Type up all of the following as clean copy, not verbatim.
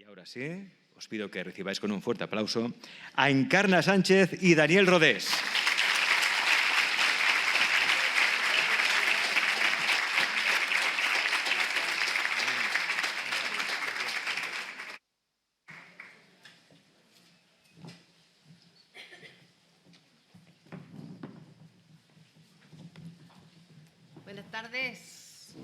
Y ahora sí, os pido que recibáis con un fuerte aplauso a Encarna Sánchez y Daniel Rodés. Buenas tardes.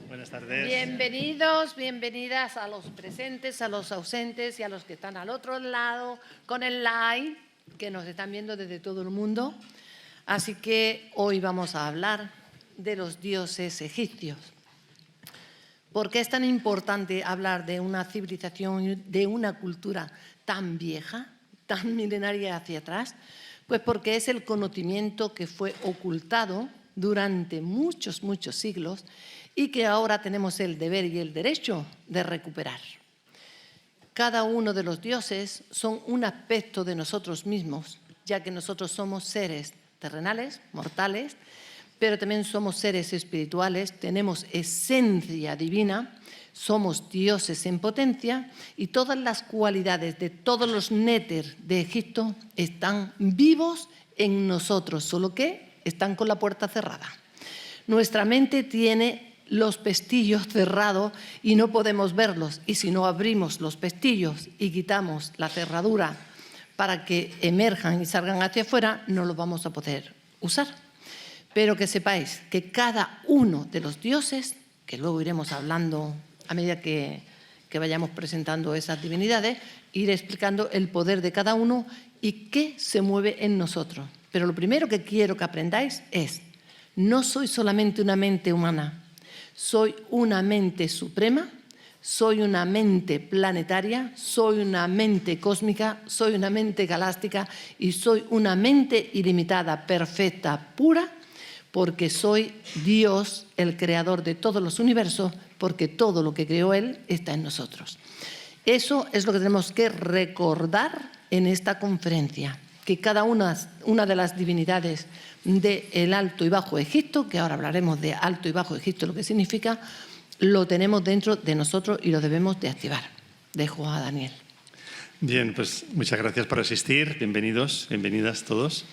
Buenas tardes. Bienvenidos, bienvenidas a los presentes, a los ausentes y a los que están al otro lado con el live, que nos están viendo desde todo el mundo. Así que hoy vamos a hablar de los dioses egipcios. ¿Por qué es tan importante hablar de una civilización, de una cultura tan vieja, tan milenaria hacia atrás? Pues porque es el conocimiento que fue ocultado durante muchos siglos y que ahora tenemos el deber y el derecho de recuperar. Cada uno de los dioses son un aspecto de nosotros mismos, ya que nosotros somos seres terrenales, mortales, pero también somos seres espirituales, tenemos esencia divina, somos dioses en potencia y todas las cualidades de todos los néter de Egipto están vivos en nosotros, solo que están con la puerta cerrada. Nuestra mente tiene los pestillos cerrados y no podemos verlos. Y si no abrimos los pestillos y quitamos la cerradura para que emerjan y salgan hacia afuera, no los vamos a poder usar. Pero que sepáis que cada uno de los dioses, que luego iremos hablando a medida que vayamos presentando esas divinidades, iré explicando el poder de cada uno y qué se mueve en nosotros. Pero lo primero que quiero que aprendáis es: no soy solamente una mente humana, soy una mente suprema, soy una mente planetaria, soy una mente cósmica, soy una mente galáctica y soy una mente ilimitada, perfecta, pura, porque soy Dios, el creador de todos los universos, porque todo lo que creó Él está en nosotros. Eso es lo que tenemos que recordar en esta conferencia, que cada una de las divinidades del Alto y Bajo Egipto, que ahora hablaremos de Alto y Bajo Egipto, lo que significa, lo tenemos dentro de nosotros y lo debemos de activar. Dejo a Daniel. Bien, pues muchas gracias por asistir. Bienvenidos, bienvenidas todos.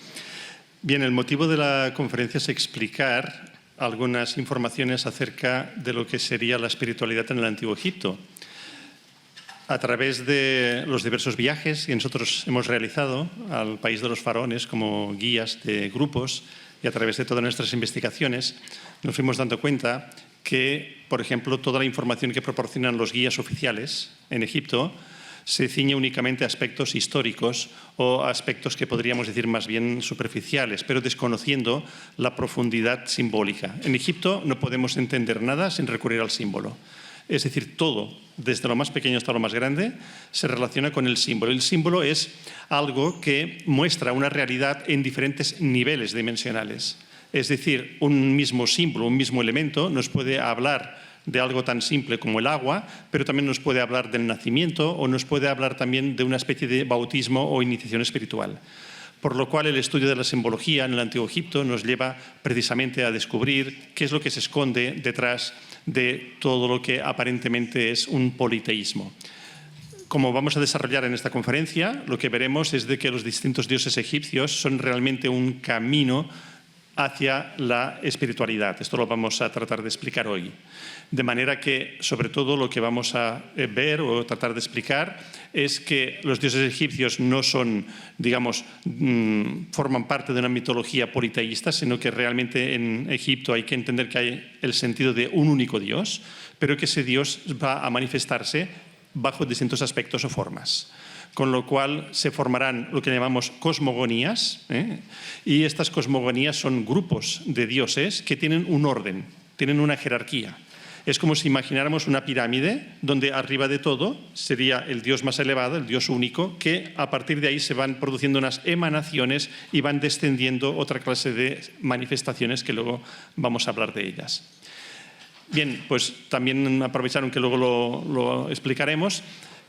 Bien, el motivo de la conferencia es explicar algunas informaciones acerca de lo que sería la espiritualidad en el Antiguo Egipto. A través de los diversos viajes que nosotros hemos realizado al país de los faraones como guías de grupos y a través de todas nuestras investigaciones, nos fuimos dando cuenta que, por ejemplo, toda la información que proporcionan los guías oficiales en Egipto se ciñe únicamente a aspectos históricos o a aspectos que podríamos decir más bien superficiales, pero desconociendo la profundidad simbólica. En Egipto no podemos entender nada sin recurrir al símbolo. Es decir, todo, desde lo más pequeño hasta lo más grande, se relaciona con el símbolo. El símbolo es algo que muestra una realidad en diferentes niveles dimensionales. Es decir, un mismo símbolo, un mismo elemento, nos puede hablar de algo tan simple como el agua, pero también nos puede hablar del nacimiento o nos puede hablar también de una especie de bautismo o iniciación espiritual. Por lo cual el estudio de la simbología en el Antiguo Egipto nos lleva precisamente a descubrir qué es lo que se esconde detrás de todo lo que aparentemente es un politeísmo. Como vamos a desarrollar en esta conferencia, lo que veremos es de que los distintos dioses egipcios son realmente un camino hacia la espiritualidad. Esto lo vamos a tratar de explicar hoy. De manera que, sobre todo, lo que vamos a ver o tratar de explicar es que los dioses egipcios no son, digamos, forman parte de una mitología politeísta, sino que realmente en Egipto hay que entender que hay el sentido de un único Dios, pero que ese Dios va a manifestarse bajo distintos aspectos o formas. Con lo cual se formarán lo que llamamos cosmogonías, y estas cosmogonías son grupos de dioses que tienen un orden, tienen una jerarquía. Es como si imagináramos una pirámide donde arriba de todo sería el Dios más elevado, el Dios único, que a partir de ahí se van produciendo unas emanaciones y van descendiendo otra clase de manifestaciones que luego vamos a hablar de ellas. Bien, pues también aprovecharon que luego lo explicaremos,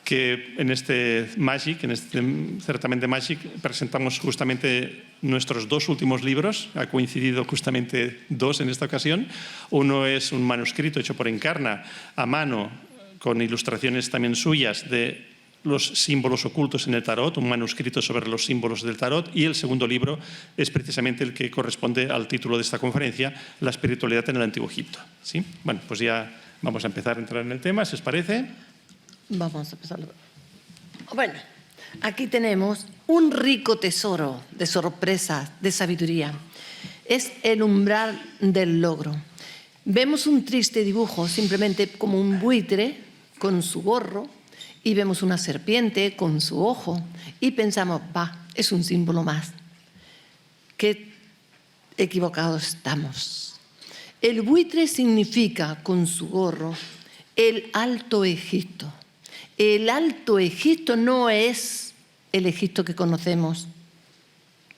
que en este Magic, en este certamen de Magic, presentamos justamente nuestros dos últimos libros. Ha coincidido justamente dos en esta ocasión. Uno es un manuscrito hecho por Encarna a mano, con ilustraciones también suyas, de los símbolos ocultos en el tarot, un manuscrito sobre los símbolos del tarot, y el segundo libro es precisamente el que corresponde al título de esta conferencia, La espiritualidad en el Antiguo Egipto. ¿Sí? Bueno, pues ya vamos a empezar a entrar en el tema, si os parece. Vamos a empezar. Bueno, aquí tenemos un rico tesoro de sorpresas, de sabiduría. Es el umbral del logro. Vemos un triste dibujo, simplemente como un buitre con su gorro, y vemos una serpiente con su ojo, y pensamos, es un símbolo más. Qué equivocados estamos. El buitre significa, con su gorro, el Alto Egipto. El Alto Egipto no es el Egipto que conocemos,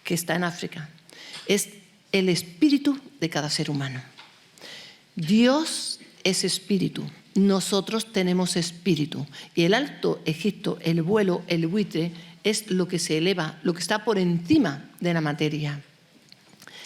que está en África. Es el espíritu de cada ser humano. Dios es espíritu, nosotros tenemos espíritu. Y el Alto Egipto, el vuelo, el buitre, es lo que se eleva, lo que está por encima de la materia.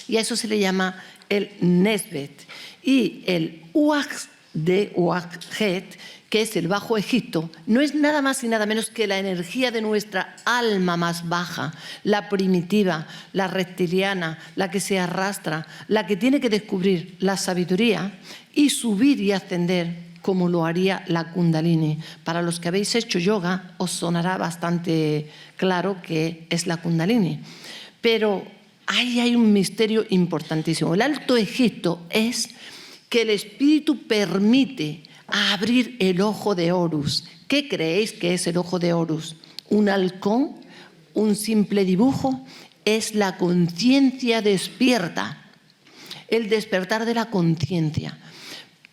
Y a eso se le llama el Nesbet. Y el Uaj de Uajjet, que es el Bajo Egipto, no es nada más y nada menos que la energía de nuestra alma más baja, la primitiva, la reptiliana, la que se arrastra, la que tiene que descubrir la sabiduría y subir y ascender como lo haría la Kundalini. Para los que habéis hecho yoga os sonará bastante claro que es la Kundalini. Pero ahí hay un misterio importantísimo. El Alto Egipto es que el espíritu permite abrir el ojo de Horus. ¿Qué creéis que es el ojo de Horus? ¿Un halcón? ¿Un simple dibujo? Es la conciencia despierta, el despertar de la conciencia.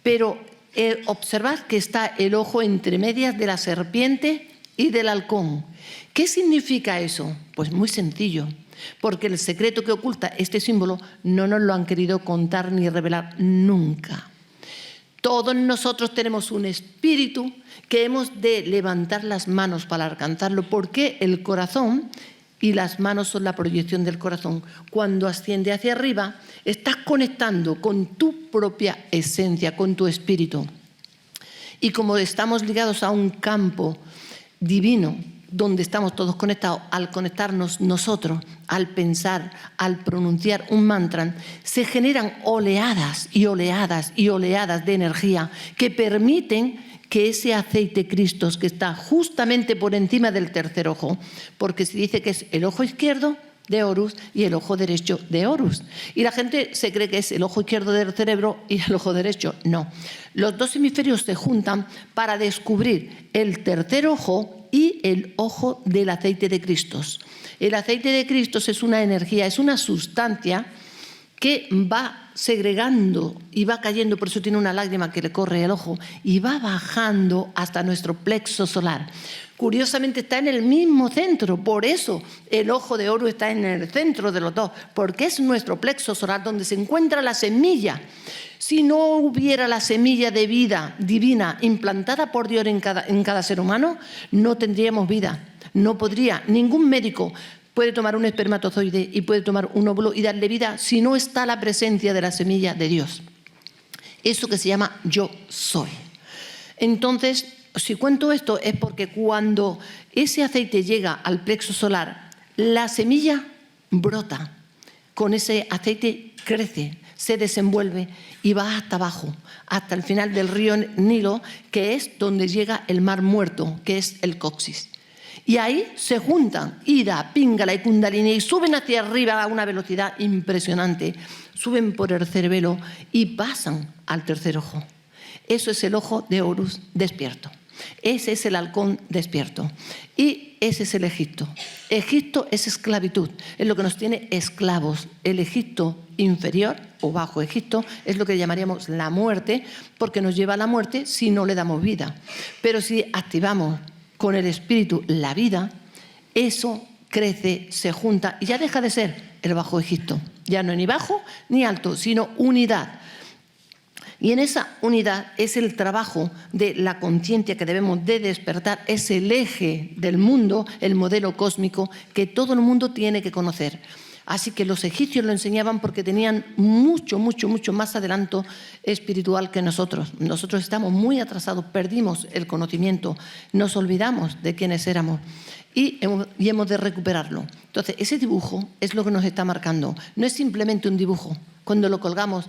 Pero observad que está el ojo entre medias de la serpiente y del halcón. ¿Qué significa eso? Pues muy sencillo, porque el secreto que oculta este símbolo no nos lo han querido contar ni revelar nunca. Todos nosotros tenemos un espíritu que hemos de levantar las manos para alcanzarlo, porque el corazón y las manos son la proyección del corazón. Cuando asciende hacia arriba, estás conectando con tu propia esencia, con tu espíritu. Y como estamos ligados a un campo divino, donde estamos todos conectados, al conectarnos nosotros, al pensar, al pronunciar un mantra, se generan oleadas y oleadas y oleadas de energía que permiten que ese aceite Cristos, que está justamente por encima del tercer ojo, porque se dice que es el ojo izquierdo de Horus y el ojo derecho de Horus. Y la gente se cree que es el ojo izquierdo del cerebro y el ojo derecho. No. Los dos hemisferios se juntan para descubrir el tercer ojo y el ojo del aceite de Cristos. El aceite de Cristos es una energía, es una sustancia que va segregando y va cayendo, por eso tiene una lágrima que le corre el ojo, y va bajando hasta nuestro plexo solar. Curiosamente está en el mismo centro, por eso el ojo de oro está en el centro de los dos, porque es nuestro plexo solar donde se encuentra la semilla. Si no hubiera la semilla de vida divina implantada por Dios en cada ser humano, no tendríamos vida. No podría, ningún médico puede tomar un espermatozoide y puede tomar un óvulo y darle vida si no está la presencia de la semilla de Dios. Eso que se llama yo soy. Entonces, si cuento esto es porque cuando ese aceite llega al plexo solar, la semilla brota. Con ese aceite crece, se desenvuelve y va hasta abajo, hasta el final del río Nilo, que es donde llega el mar muerto, que es el coxis. Y ahí se juntan Ida, Pingala y Kundalini y suben hacia arriba a una velocidad impresionante. Suben por el cerebelo y pasan al tercer ojo. Eso es el ojo de Horus despierto. Ese es el halcón despierto. Y ese es el Egipto. Egipto es esclavitud, es lo que nos tiene esclavos. El Egipto inferior o Bajo Egipto es lo que llamaríamos la muerte, porque nos lleva a la muerte si no le damos vida. Pero si activamos con el espíritu la vida, eso crece, se junta y ya deja de ser el Bajo Egipto. Ya no es ni bajo ni alto, sino unidad. Y en esa unidad es el trabajo de la conciencia que debemos de despertar, es el eje del mundo, el modelo cósmico que todo el mundo tiene que conocer. Así que los egipcios lo enseñaban porque tenían mucho más adelanto espiritual que nosotros. Nosotros estamos muy atrasados, perdimos el conocimiento, nos olvidamos de quiénes éramos y hemos de recuperarlo. Entonces, ese dibujo es lo que nos está marcando. No es simplemente un dibujo. Cuando lo colgamos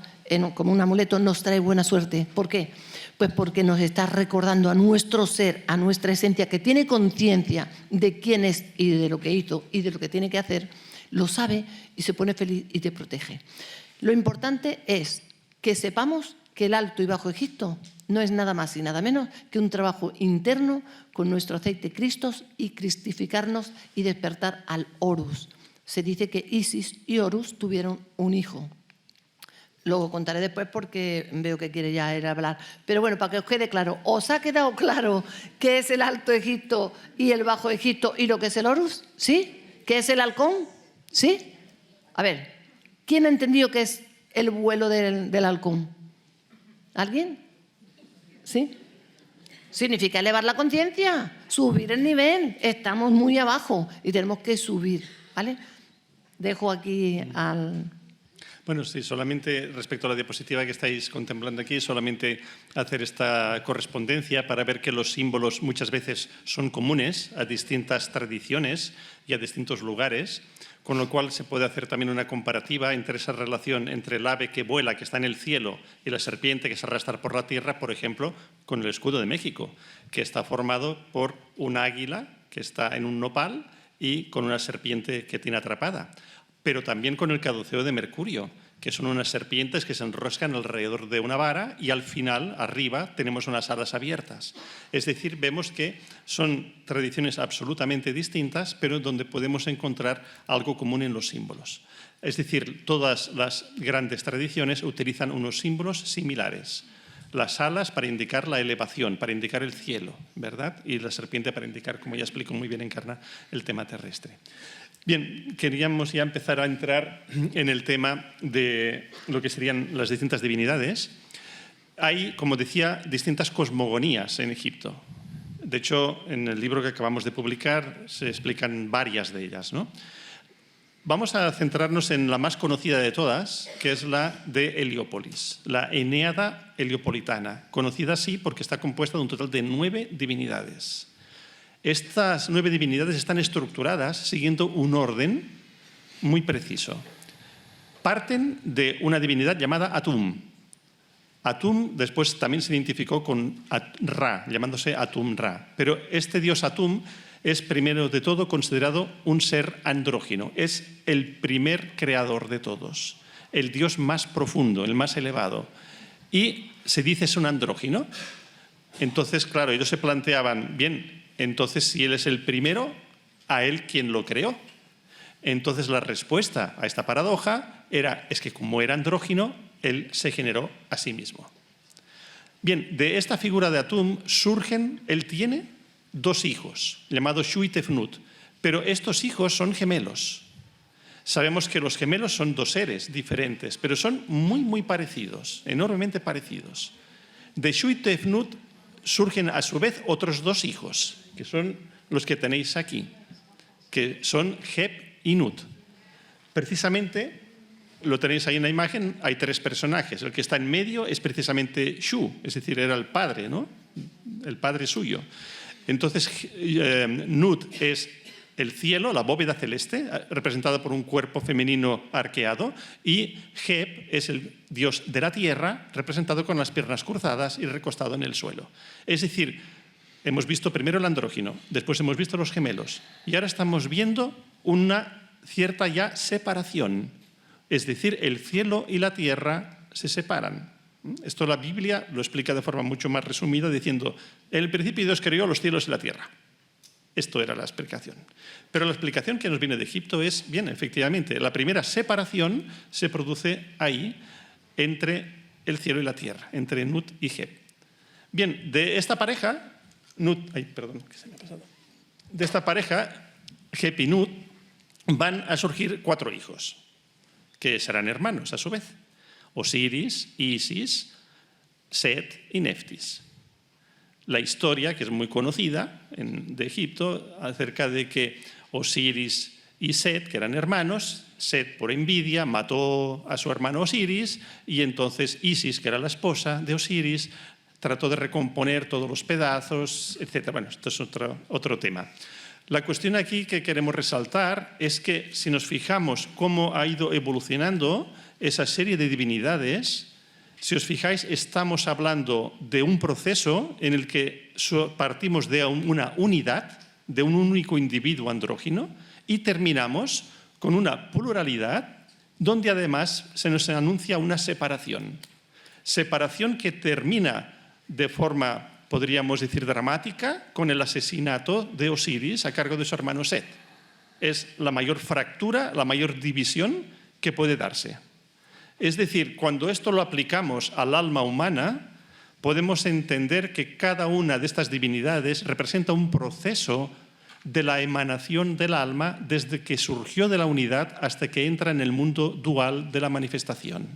como un amuleto nos trae buena suerte. ¿Por qué? Pues porque nos está recordando a nuestro ser, a nuestra esencia, que tiene conciencia de quién es y de lo que hizo y de lo que tiene que hacer, lo sabe y se pone feliz y te protege. Lo importante es que sepamos que el Alto y Bajo Egipto no es nada más y nada menos que un trabajo interno con nuestro aceite Cristos y cristificarnos y despertar al Horus. Se dice que Isis y Horus tuvieron un hijo. Lo contaré después porque veo que quiere ya ir a hablar. Pero bueno, para que os quede claro, ¿os ha quedado claro qué es el Alto Egipto y el Bajo Egipto y lo que es el Horus? ¿Sí? ¿Qué es el halcón? ¿Sí? A ver, ¿quién ha entendido qué es el vuelo del halcón? ¿Alguien? ¿Sí? Significa elevar la conciencia, subir el nivel. Estamos muy abajo y tenemos que subir, ¿vale? Dejo aquí al... Bueno, sí, solamente respecto a la diapositiva que estáis contemplando aquí, solamente hacer esta correspondencia para ver que los símbolos muchas veces son comunes a distintas tradiciones y a distintos lugares, con lo cual se puede hacer también una comparativa entre esa relación entre el ave que vuela, que está en el cielo, y la serpiente que se arrastra por la tierra, por ejemplo, con el escudo de México, que está formado por un águila que está en un nopal y con una serpiente que tiene atrapada. Pero también con el caduceo de Mercurio, que son unas serpientes que se enroscan alrededor de una vara y al final, arriba, tenemos unas alas abiertas. Es decir, vemos que son tradiciones absolutamente distintas, pero donde podemos encontrar algo común en los símbolos. Es decir, todas las grandes tradiciones utilizan unos símbolos similares. Las alas para indicar la elevación, para indicar el cielo, ¿verdad? Y la serpiente para indicar, como ya explico muy bien Encarna, el tema terrestre. Bien, queríamos ya empezar a entrar en el tema de lo que serían las distintas divinidades. Hay, como decía, distintas cosmogonías en Egipto. De hecho, en el libro que acabamos de publicar se explican varias de ellas, ¿no? Vamos a centrarnos en la más conocida de todas, que es la de Heliópolis, la Eneada heliopolitana, conocida así porque está compuesta de un total de 9 divinidades. Estas 9 divinidades están estructuradas siguiendo un orden muy preciso. Parten de una divinidad llamada Atum. Atum después también se identificó con Ra, llamándose Atum-Ra. Pero este dios Atum es primero de todo considerado un ser andrógino. Es el primer creador de todos, el dios más profundo, el más elevado. Y se dice es un andrógino. Entonces, claro, ellos se planteaban, bien, entonces, si él es el primero, ¿a él quién lo creó? Entonces, la respuesta a esta paradoja es que como era andrógino, él se generó a sí mismo. Bien, de esta figura de Atum él tiene 2 hijos, llamados Shu y Tefnut, pero estos hijos son gemelos. Sabemos que los gemelos son 2 seres diferentes, pero son muy parecidos, enormemente parecidos. De Shu y Tefnut surgen a su vez otros 2 hijos, que son los que tenéis aquí, que son Geb y Nut. Precisamente, lo tenéis ahí en la imagen, hay 3 personajes. El que está en medio es precisamente Shu, es decir, era el padre, ¿no? El padre suyo. Entonces, Nut es el cielo, la bóveda celeste, representada por un cuerpo femenino arqueado, y Geb es el dios de la tierra, representado con las piernas cruzadas y recostado en el suelo. Es decir, hemos visto primero el andrógino, después hemos visto los gemelos, y ahora estamos viendo una cierta ya separación. Es decir, el cielo y la tierra se separan. Esto la Biblia lo explica de forma mucho más resumida, diciendo, en el principio Dios creó los cielos y la tierra. Esto era la explicación. Pero la explicación que nos viene de Egipto es, bien, efectivamente, la primera separación se produce ahí, entre el cielo y la tierra, entre Nut y Geb. Bien, de esta pareja, de esta pareja, Geb y Nut, van a surgir 4 hijos, que serán hermanos a su vez: Osiris, Isis, Set y Neftis. La historia, que es muy conocida de Egipto, acerca de que Osiris y Set, que eran hermanos. Set, por envidia, mató a su hermano Osiris, y entonces Isis, que era la esposa de Osiris, trató de recomponer todos los pedazos, etc. Bueno, esto es otro tema. La cuestión aquí que queremos resaltar es que si nos fijamos cómo ha ido evolucionando esa serie de divinidades, si os fijáis, estamos hablando de un proceso en el que partimos de una unidad, de un único individuo andrógino, y terminamos con una pluralidad donde además se nos anuncia una separación. Separación que termina de forma, podríamos decir, dramática con el asesinato de Osiris a cargo de su hermano Set. Es la mayor fractura, la mayor división que puede darse. Es decir, cuando esto lo aplicamos al alma humana, podemos entender que cada una de estas divinidades representa un proceso de la emanación del alma desde que surgió de la unidad hasta que entra en el mundo dual de la manifestación.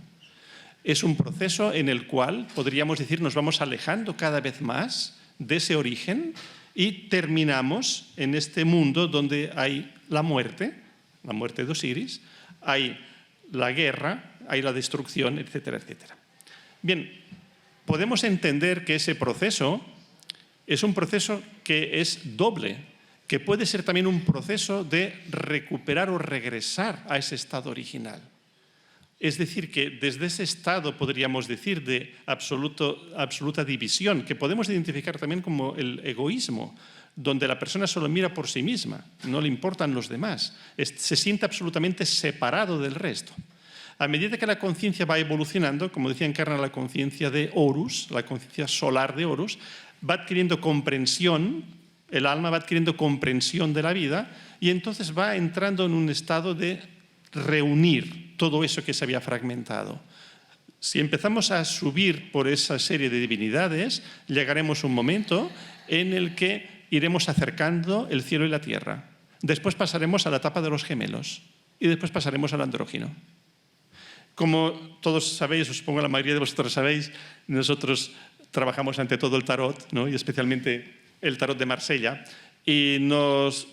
Es un proceso en el cual, podríamos decir, nos vamos alejando cada vez más de ese origen y terminamos en este mundo donde hay la muerte de Osiris, hay la guerra, hay la destrucción, etcétera, etcétera. Bien, podemos entender que ese proceso es un proceso que es doble, que puede ser también un proceso de recuperar o regresar a ese estado original. Es decir, que desde ese estado, podríamos decir, de absoluta división, que podemos identificar también como el egoísmo, donde la persona solo mira por sí misma, no le importan los demás, se siente absolutamente separado del resto. A medida que la conciencia va evolucionando, como decía, encarna la conciencia de Horus, la conciencia solar de Horus, va adquiriendo comprensión, el alma va adquiriendo comprensión de la vida y entonces va entrando en un estado de reunir todo eso que se había fragmentado. Si empezamos a subir por esa serie de divinidades, llegaremos a un momento en el que iremos acercando el cielo y la tierra. Después pasaremos a la etapa de los gemelos y después pasaremos al andrógino. Como todos sabéis, o supongo la mayoría de vosotros sabéis, nosotros trabajamos ante todo el tarot, ¿no? Y especialmente el tarot de Marsella, y nos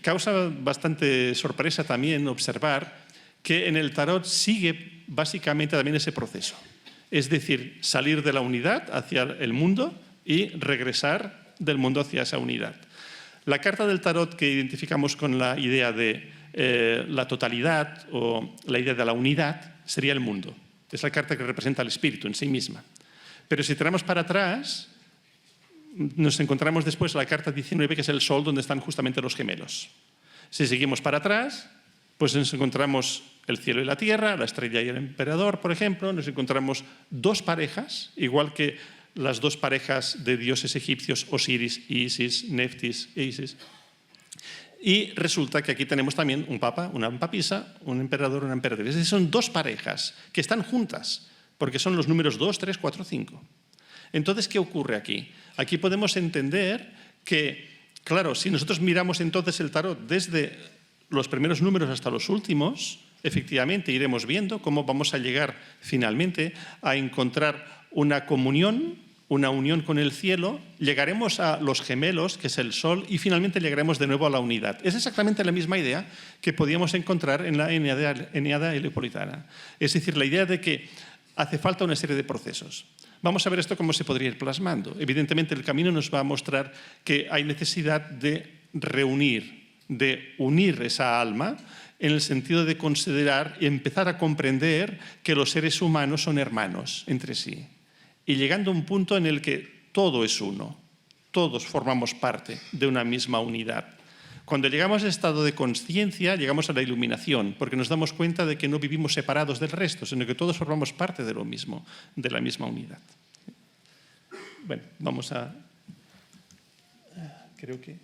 causa bastante sorpresa también observar que en el tarot sigue básicamente también ese proceso. Es decir, salir de la unidad hacia el mundo y regresar del mundo hacia esa unidad. La carta del tarot que identificamos con la idea de la totalidad o la idea de la unidad sería el mundo. Es la carta que representa el espíritu en sí misma. Pero si tiramos para atrás, nos encontramos después la carta 19, que es el sol, donde están justamente los gemelos. Si seguimos para atrás, pues nos encontramos el cielo y la tierra, la estrella y el emperador, por ejemplo. Nos encontramos dos parejas, igual que las dos parejas de dioses egipcios, Osiris y Isis, Neftis e Isis. Y resulta que aquí tenemos también un papa, una papisa, un emperador, una emperatriz. Es decir, son dos parejas que están juntas, porque son los números 2, 3, 4, 5. Entonces, ¿qué ocurre aquí? Aquí podemos entender que, claro, si nosotros miramos entonces el tarot desde los primeros números hasta los últimos, efectivamente iremos viendo cómo vamos a llegar finalmente a encontrar una comunión, una unión con el cielo, llegaremos a los gemelos, que es el sol, y finalmente llegaremos de nuevo a la unidad. Es exactamente la misma idea que podíamos encontrar en la Eneada helipolitana. Es decir, la idea de que hace falta una serie de procesos. Vamos a ver esto cómo se podría ir plasmando. Evidentemente, el camino nos va a mostrar que hay necesidad de reunir, de unir esa alma en el sentido de considerar y empezar a comprender que los seres humanos son hermanos entre sí. Y llegando a un punto en el que todo es uno, todos formamos parte de una misma unidad. Cuando llegamos a ese estado de conciencia, llegamos a la iluminación, porque nos damos cuenta de que no vivimos separados del resto, sino que todos formamos parte de lo mismo, de la misma unidad. Bueno, vamos a... Creo que...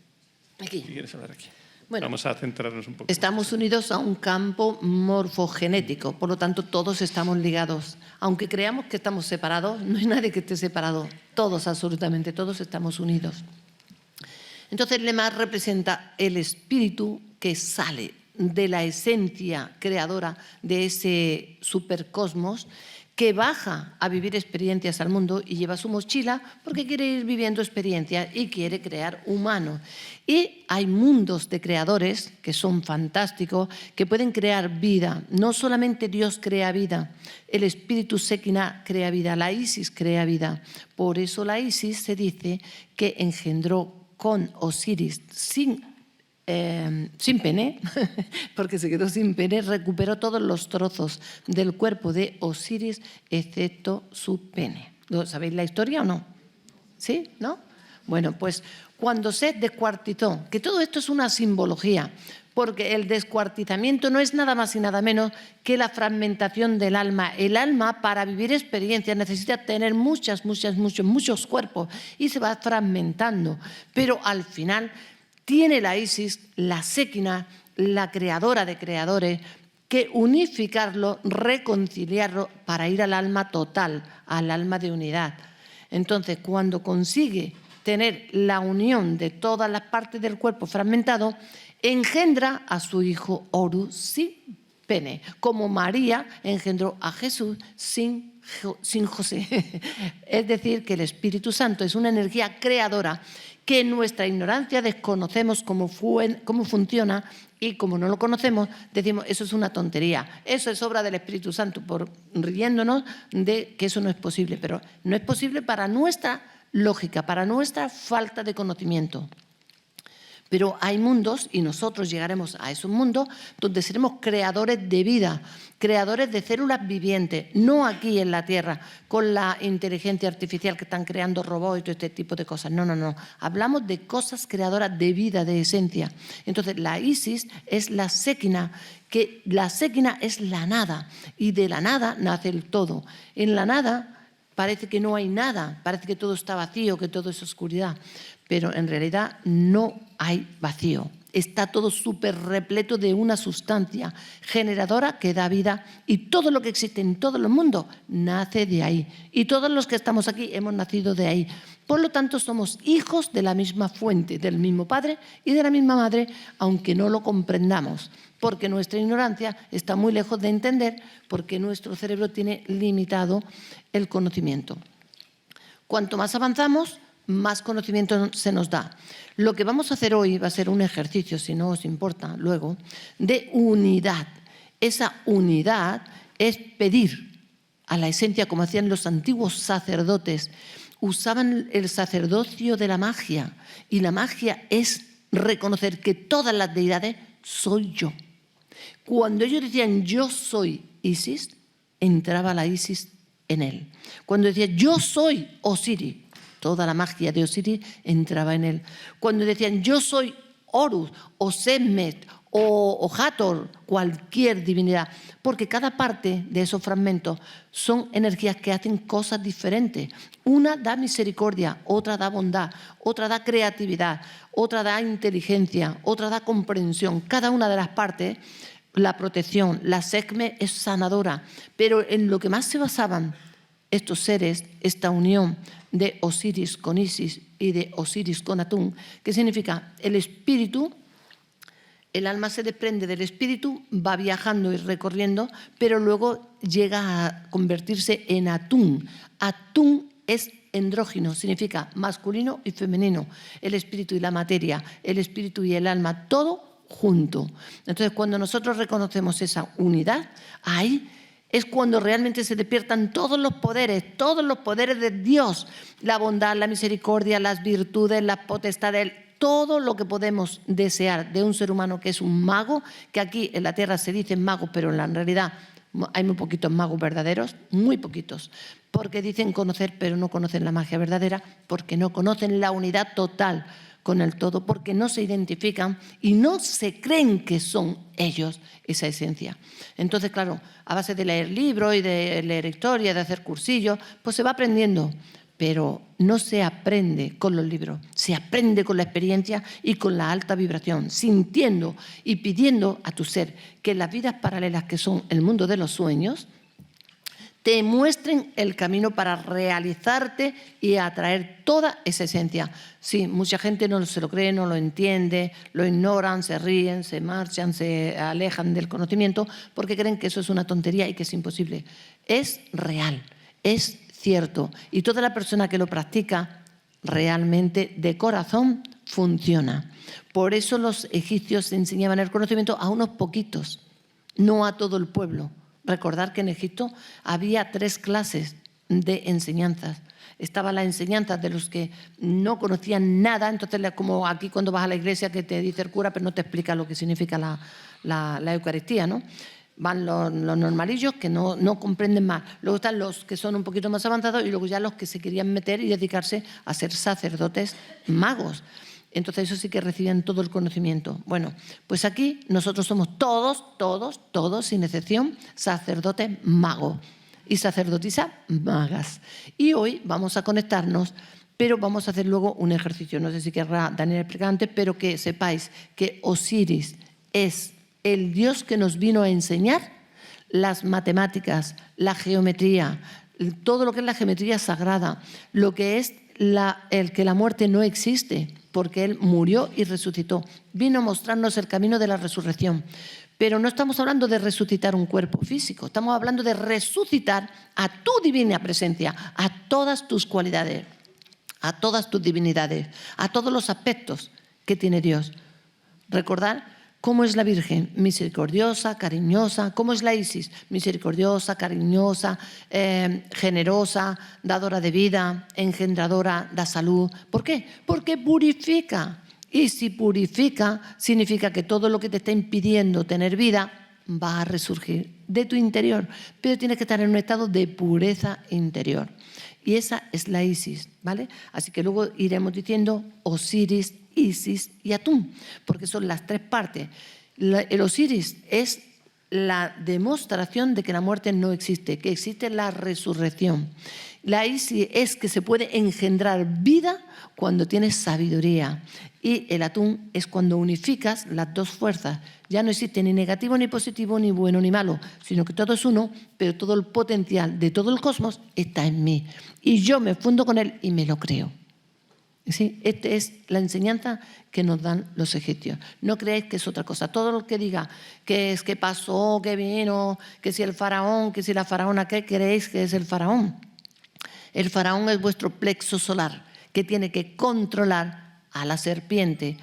Aquí. ¿Qué quieres hablar aquí? Bueno, vamos a centrarnos un poco. Estamos unidos a un campo morfogenético, por lo tanto todos estamos ligados. Aunque creamos que estamos separados, no hay nadie que esté separado. Todos, absolutamente, todos estamos unidos. Entonces, Lemar representa el espíritu que sale de la esencia creadora de ese supercosmos que baja a vivir experiencias al mundo y lleva su mochila porque quiere ir viviendo experiencias y quiere crear humano. Y hay mundos de creadores que son fantásticos, que pueden crear vida. No solamente Dios crea vida, el espíritu Shekinah crea vida, la Isis crea vida. Por eso la Isis se dice que engendró con Osiris sin pene, porque se quedó sin pene, recuperó todos los trozos del cuerpo de Osiris, excepto su pene. ¿Sabéis la historia o no? ¿Sí? ¿No? Bueno, pues cuando se descuartizó, que todo esto es una simbología, porque el descuartizamiento no es nada más y nada menos que la fragmentación del alma. El alma, para vivir experiencias, necesita tener muchos cuerpos y se va fragmentando, pero al final tiene la Isis, la Shekinah, la creadora de creadores, que unificarlo, reconciliarlo para ir al alma total, al alma de unidad. Entonces, cuando consigue tener la unión de todas las partes del cuerpo fragmentado, engendra a su hijo Horus sin pene, como María engendró a Jesús sin José. Es decir, que el Espíritu Santo es una energía creadora que en nuestra ignorancia desconocemos cómo funciona, y como no lo conocemos, decimos, eso es una tontería, eso es obra del Espíritu Santo, por riéndonos de que eso no es posible. Pero no es posible para nuestra lógica, para nuestra falta de conocimiento. Pero hay mundos, y nosotros llegaremos a esos mundos, donde seremos creadores de vida, creadores de células vivientes, no aquí en la Tierra, con la inteligencia artificial que están creando robots y todo este tipo de cosas. No, no, no. Hablamos de cosas creadoras de vida, de esencia. Entonces, la Isis es la Shekinah, que la Shekinah es la nada, y de la nada nace el todo. En la nada parece que no hay nada, parece que todo está vacío, que todo es oscuridad, pero en realidad no hay vacío. Está todo súper repleto de una sustancia generadora que da vida, y todo lo que existe en todo el mundo nace de ahí. Y todos los que estamos aquí hemos nacido de ahí. Por lo tanto, somos hijos de la misma fuente, del mismo Padre y de la misma Madre, aunque no lo comprendamos, porque nuestra ignorancia está muy lejos de entender, porque nuestro cerebro tiene limitado el conocimiento. Cuanto más avanzamos, más conocimiento se nos da. Lo que vamos a hacer hoy va a ser un ejercicio, si no os importa luego, de unidad. Esa unidad es pedir a la esencia, como hacían los antiguos sacerdotes. Usaban el sacerdocio de la magia, y la magia es reconocer que todas las deidades soy yo. Cuando ellos decían yo soy Isis, entraba la Isis en él. Cuando decía yo soy Osiris, toda la magia de Osiris entraba en él. Cuando decían yo soy Horus o Sekhmet o Hathor, cualquier divinidad, porque cada parte de esos fragmentos son energías que hacen cosas diferentes. Una da misericordia, otra da bondad, otra da creatividad, otra da inteligencia, otra da comprensión. Cada una de las partes, la protección, la Sekhmet es sanadora, pero en lo que más se basaban estos seres, esta unión de Osiris con Isis y de Osiris con Atún, que significa el espíritu. El alma se desprende del espíritu, va viajando y recorriendo, pero luego llega a convertirse en Atún. Atún es andrógino, significa masculino y femenino, el espíritu y la materia, el espíritu y el alma, todo junto. Entonces, cuando nosotros reconocemos esa unidad, ahí es cuando realmente se despiertan todos los poderes de Dios, la bondad, la misericordia, las virtudes, las potestades, todo lo que podemos desear de un ser humano que es un mago, que aquí en la Tierra se dice mago, pero en realidad hay muy poquitos magos verdaderos, muy poquitos, porque dicen conocer, pero no conocen la magia verdadera, porque no conocen la unidad total con el todo, porque no se identifican y no se creen que son ellos esa esencia. Entonces, claro, a base de leer libros y de leer historia, de hacer cursillos, pues se va aprendiendo, pero no se aprende con los libros, se aprende con la experiencia y con la alta vibración, sintiendo y pidiendo a tu ser que en las vidas paralelas, que son el mundo de los sueños, te muestren el camino para realizarte y atraer toda esa esencia. Sí, mucha gente no se lo cree, no lo entiende, lo ignoran, se ríen, se marchan, se alejan del conocimiento porque creen que eso es una tontería y que es imposible. Es real, es cierto. Y toda la persona que lo practica realmente de corazón funciona. Por eso los egipcios enseñaban el conocimiento a unos poquitos, no a todo el pueblo. Recordar que en Egipto había 3 clases de enseñanzas. Estaba la enseñanza de los que no conocían nada, entonces como aquí cuando vas a la iglesia que te dice el cura, pero no te explica lo que significa la Eucaristía, ¿no? Van los normalillos que no comprenden más. Luego están los que son un poquito más avanzados y luego ya los que se querían meter y dedicarse a ser sacerdotes magos. Entonces eso sí que recibían todo el conocimiento. Bueno, pues aquí nosotros somos todos, sin excepción, sacerdotes magos y sacerdotisas magas. Y hoy vamos a conectarnos, pero vamos a hacer luego un ejercicio. No sé si querrá Daniel explicar antes, pero que sepáis que Osiris es el dios que nos vino a enseñar las matemáticas, la geometría, todo lo que es la geometría sagrada, lo que es el que la muerte no existe, porque él murió y resucitó. Vino a mostrarnos el camino de la resurrección. Pero no estamos hablando de resucitar un cuerpo físico, estamos hablando de resucitar a tu divina presencia, a todas tus cualidades, a todas tus divinidades, a todos los aspectos que tiene Dios. Recordar cómo es la Virgen, misericordiosa, cariñosa. Cómo es la Isis, misericordiosa, cariñosa, generosa, dadora de vida, engendradora, da salud. ¿Por qué? Porque purifica. Y si purifica, significa que todo lo que te está impidiendo tener vida va a resurgir de tu interior. Pero tienes que estar en un estado de pureza interior. Y esa es la Isis, ¿vale? Así que luego iremos diciendo Osiris, Isis y Atún, porque son las 3 partes. El Osiris es la demostración de que la muerte no existe, que existe la resurrección. La Isis es que se puede engendrar vida cuando tienes sabiduría. Y el Atún es cuando unificas las 2 fuerzas. Ya no existe ni negativo, ni positivo, ni bueno, ni malo, sino que todo es uno, pero todo el potencial de todo el cosmos está en mí. Y yo me fundo con él y me lo creo. ¿Sí? Esta es la enseñanza que nos dan los egipcios. No creéis que es otra cosa. Todo lo que diga que es que pasó, que vino, que si el faraón, que si la faraona, ¿qué creéis que es el faraón? El faraón es vuestro plexo solar, que tiene que controlar a la serpiente,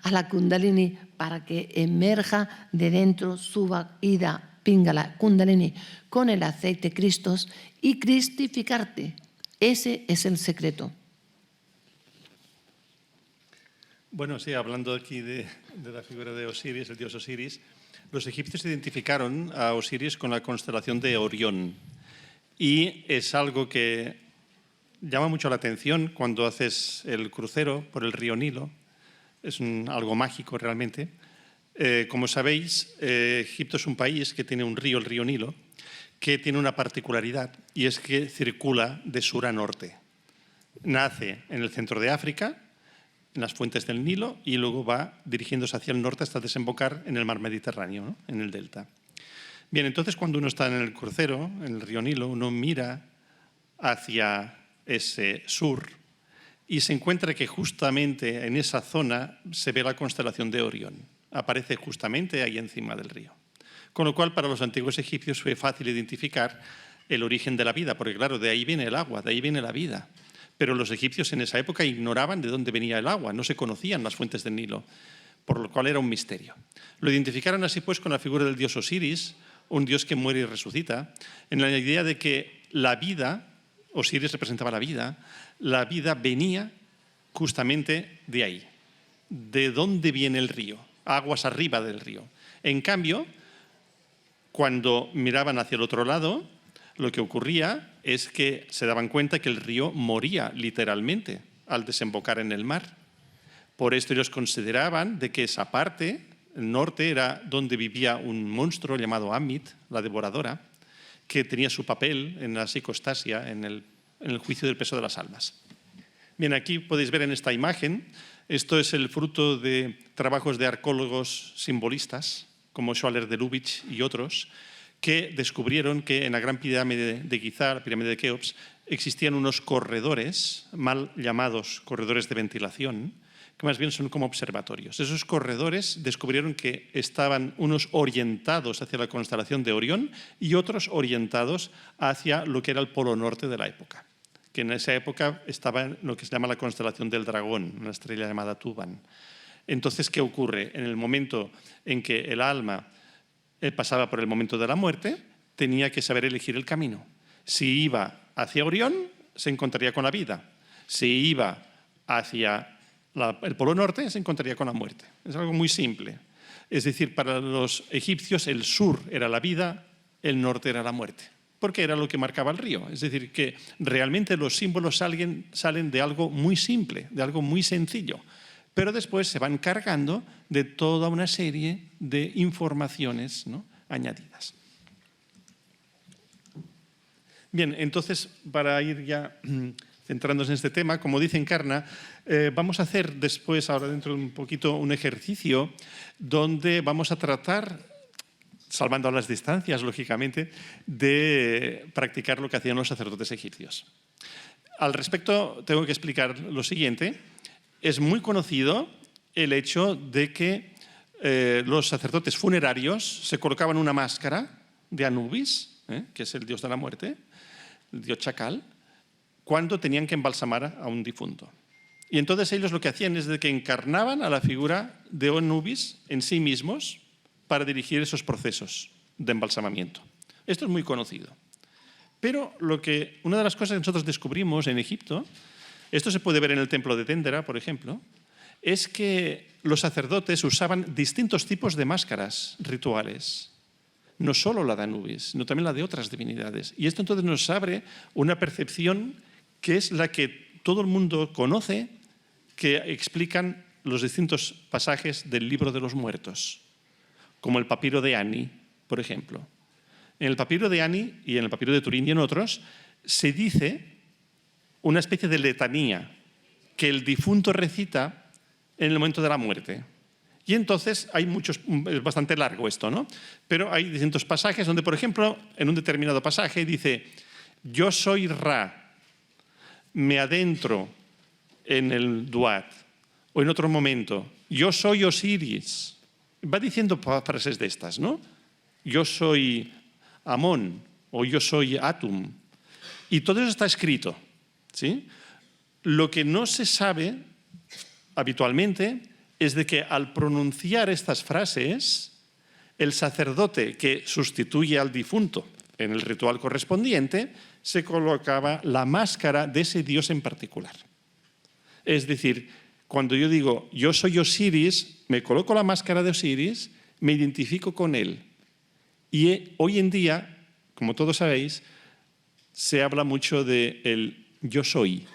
a la kundalini, para que emerja de dentro, suba, ida, pingala, kundalini, con el aceite Cristos y cristificarte. Ese es el secreto. Bueno, sí, hablando aquí de la figura de Osiris, el dios Osiris, los egipcios identificaron a Osiris con la constelación de Orión. Y es algo que llama mucho la atención cuando haces el crucero por el río Nilo. Es algo mágico realmente. Como sabéis, Egipto es un país que tiene un río, el río Nilo, que tiene una particularidad y es que circula de sur a norte. Nace en el centro de África, en las fuentes del Nilo, y luego va dirigiéndose hacia el norte hasta desembocar en el mar Mediterráneo, ¿no? En el delta. Bien, entonces cuando uno está en el crucero, en el río Nilo, uno mira hacia ese sur y se encuentra que justamente en esa zona se ve la constelación de Orión. Aparece justamente ahí encima del río. Con lo cual, para los antiguos egipcios fue fácil identificar el origen de la vida, porque claro, de ahí viene el agua, de ahí viene la vida. Pero los egipcios en esa época ignoraban de dónde venía el agua, no se conocían las fuentes del Nilo, por lo cual era un misterio. Lo identificaron así pues con la figura del dios Osiris, un dios que muere y resucita, en la idea de que la vida, Osiris representaba la vida venía justamente de ahí. ¿De dónde viene el río? Aguas arriba del río. En cambio, cuando miraban hacia el otro lado, lo que ocurría es que se daban cuenta que el río moría literalmente al desembocar en el mar. Por esto ellos consideraban de que esa parte, el norte, era donde vivía un monstruo llamado Amit, la devoradora, que tenía su papel en la psicostasia, en el juicio del peso de las almas. Bien, aquí podéis ver en esta imagen, esto es el fruto de trabajos de arqueólogos simbolistas, como Schwaller de Lubitsch y otros, que descubrieron que en la gran pirámide de Gizeh, la pirámide de Keops, existían unos corredores, mal llamados corredores de ventilación, que más bien son como observatorios. Esos corredores descubrieron que estaban unos orientados hacia la constelación de Orión y otros orientados hacia lo que era el polo norte de la época, que en esa época estaba en lo que se llama la constelación del Dragón, una estrella llamada Tuban. Entonces, ¿qué ocurre? En el momento en que el alma pasaba por el momento de la muerte, tenía que saber elegir el camino. Si iba hacia Orión, se encontraría con la vida. Si iba hacia el polo norte, se encontraría con la muerte. Es algo muy simple. Es decir, para los egipcios el sur era la vida, el norte era la muerte, porque era lo que marcaba el río. Es decir, que realmente los símbolos salen de algo muy simple, de algo muy sencillo, pero después se van cargando de toda una serie de informaciones, ¿no?, añadidas. Bien, entonces, para ir ya centrándonos en este tema, como dice Encarna, vamos a hacer después, ahora dentro de un poquito, un ejercicio donde vamos a tratar, salvando las distancias, lógicamente, de practicar lo que hacían los sacerdotes egipcios. Al respecto, tengo que explicar lo siguiente. Es muy conocido el hecho de que los sacerdotes funerarios se colocaban una máscara de Anubis, que es el dios de la muerte, el dios chacal, cuando tenían que embalsamar a un difunto. Y entonces ellos lo que hacían es de que encarnaban a la figura de Anubis en sí mismos para dirigir esos procesos de embalsamamiento. Esto es muy conocido. Pero una de las cosas que nosotros descubrimos en Egipto, esto se puede ver en el templo de Dendera, por ejemplo, es que los sacerdotes usaban distintos tipos de máscaras rituales. No solo la de Anubis, sino también la de otras divinidades. Y esto entonces nos abre una percepción que es la que todo el mundo conoce, que explican los distintos pasajes del libro de los muertos, como el papiro de Ani, por ejemplo. En el papiro de Ani y en el papiro de Turín y en otros, se dice una especie de letanía que el difunto recita en el momento de la muerte. Y entonces hay muchos, es bastante largo esto, ¿no? Pero hay distintos pasajes donde, por ejemplo, en un determinado pasaje dice: yo soy Ra, me adentro en el Duat. O en otro momento, yo soy Osiris. Va diciendo frases de estas, ¿no? Yo soy Amón o yo soy Atum. Y todo eso está escrito, ¿sí? Lo que no se sabe habitualmente es de que al pronunciar estas frases, el sacerdote que sustituye al difunto en el ritual correspondiente se colocaba la máscara de ese dios en particular. Es decir, cuando yo digo yo soy Osiris, me coloco la máscara de Osiris, me identifico con él. Y hoy en día, como todos sabéis, se habla mucho de el yo soy,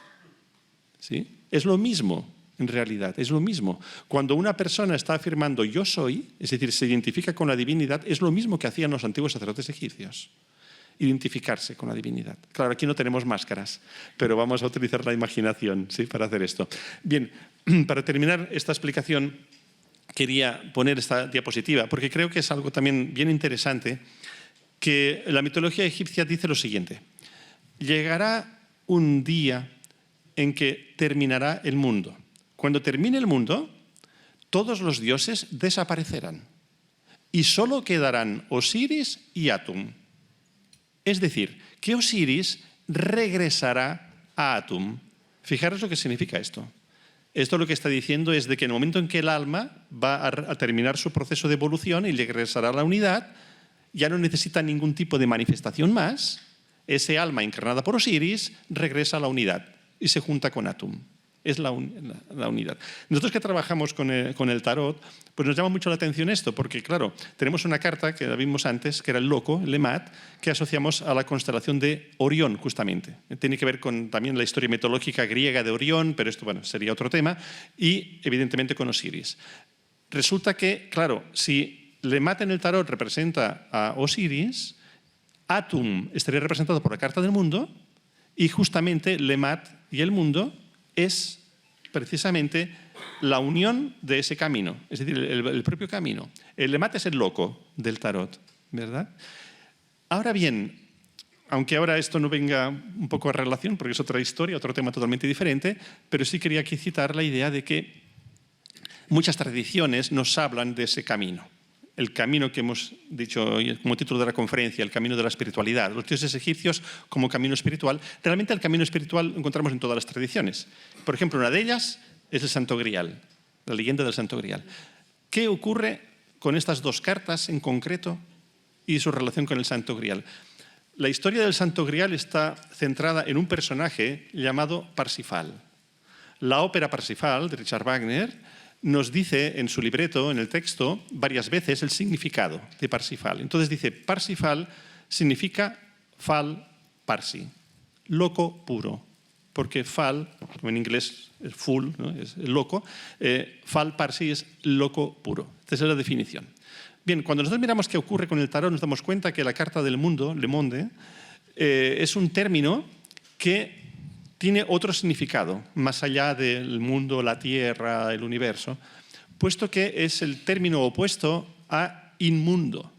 ¿sí? Es lo mismo. En realidad, es lo mismo. Cuando una persona está afirmando yo soy, es decir, se identifica con la divinidad, es lo mismo que hacían los antiguos sacerdotes egipcios, identificarse con la divinidad. Claro, aquí no tenemos máscaras, pero vamos a utilizar la imaginación, ¿sí?, para hacer esto. Bien, para terminar esta explicación, quería poner esta diapositiva, porque creo que es algo también bien interesante, que la mitología egipcia dice lo siguiente: llegará un día en que terminará el mundo. Cuando termine el mundo, todos los dioses desaparecerán y solo quedarán Osiris y Atum. Es decir, que Osiris regresará a Atum. Fijaros lo que significa esto. Esto lo que está diciendo es de que en el momento en que el alma va a terminar su proceso de evolución y regresará a la unidad, ya no necesita ningún tipo de manifestación más. Ese alma encarnada por Osiris regresa a la unidad y se junta con Atum. Es la unidad. Nosotros que trabajamos con el tarot, pues nos llama mucho la atención esto, porque claro, tenemos una carta que la vimos antes, que era el loco, el Lemat, que asociamos a la constelación de Orión, justamente. Tiene que ver con también la historia mitológica griega de Orión, pero esto, bueno, sería otro tema, y evidentemente con Osiris. Resulta que, claro, si Lemat en el tarot representa a Osiris, Atum estaría representado por la carta del mundo, y justamente Lemat y el mundo es precisamente la unión de ese camino, es decir, el propio camino. El Lemat es el loco del tarot, ¿verdad? Ahora bien, aunque ahora esto no venga un poco a relación, porque es otra historia, otro tema totalmente diferente, pero sí quería aquí citar la idea de que muchas tradiciones nos hablan de ese camino. El camino que hemos dicho hoy como título de la conferencia, el camino de la espiritualidad. Los dioses egipcios como camino espiritual. Realmente el camino espiritual lo encontramos en todas las tradiciones. Por ejemplo, una de ellas es el Santo Grial, la leyenda del Santo Grial. ¿Qué ocurre con estas dos cartas en concreto y su relación con el Santo Grial? La historia del Santo Grial está centrada en un personaje llamado Parsifal. La ópera Parsifal de Richard Wagner nos dice en su libreto, en el texto, varias veces el significado de Parsifal. Entonces dice, Parsifal significa fal parsi, loco puro, porque fal, como en inglés es full, ¿no? Es loco, fal parsi es loco puro. Esta es la definición. Bien, cuando nosotros miramos qué ocurre con el tarot, nos damos cuenta que la carta del mundo, Le Monde, es un término que tiene otro significado, más allá del mundo, la tierra, el universo, puesto que es el término opuesto a inmundo.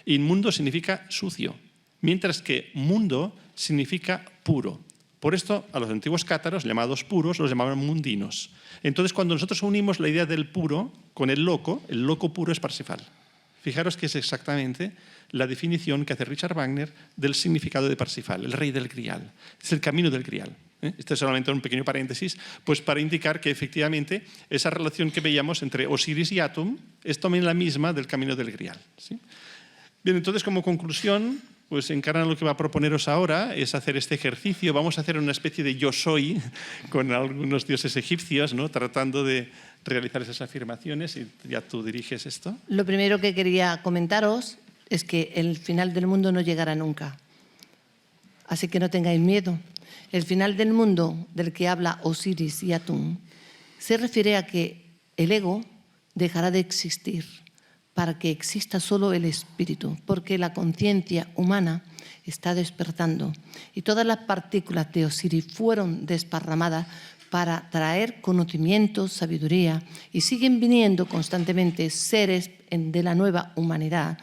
Inmundo significa sucio, mientras que mundo significa puro. Por esto, a los antiguos cátaros, llamados puros, los llamaban mundinos. Entonces, cuando nosotros unimos la idea del puro con el loco puro es Parsifal. Fijaros que es exactamente la definición que hace Richard Wagner del significado de Parsifal, el rey del Grial. Es el camino del Grial. Este es solamente un pequeño paréntesis, pues para indicar que efectivamente esa relación que veíamos entre Osiris y Atum es también la misma del camino del Grial. ¿Sí? Bien, entonces como conclusión, pues Encarna lo que va a proponeros ahora es hacer este ejercicio. Vamos a hacer una especie de yo soy con algunos dioses egipcios, ¿no? Tratando de realizar esas afirmaciones, y ya tú diriges esto. Lo primero que quería comentaros es que el final del mundo no llegará nunca. Así que no tengáis miedo. El final del mundo del que habla Osiris y Atum se refiere a que el ego dejará de existir para que exista solo el espíritu, porque la conciencia humana está despertando y todas las partículas de Osiris fueron desparramadas para traer conocimiento, sabiduría, y siguen viniendo constantemente seres de la nueva humanidad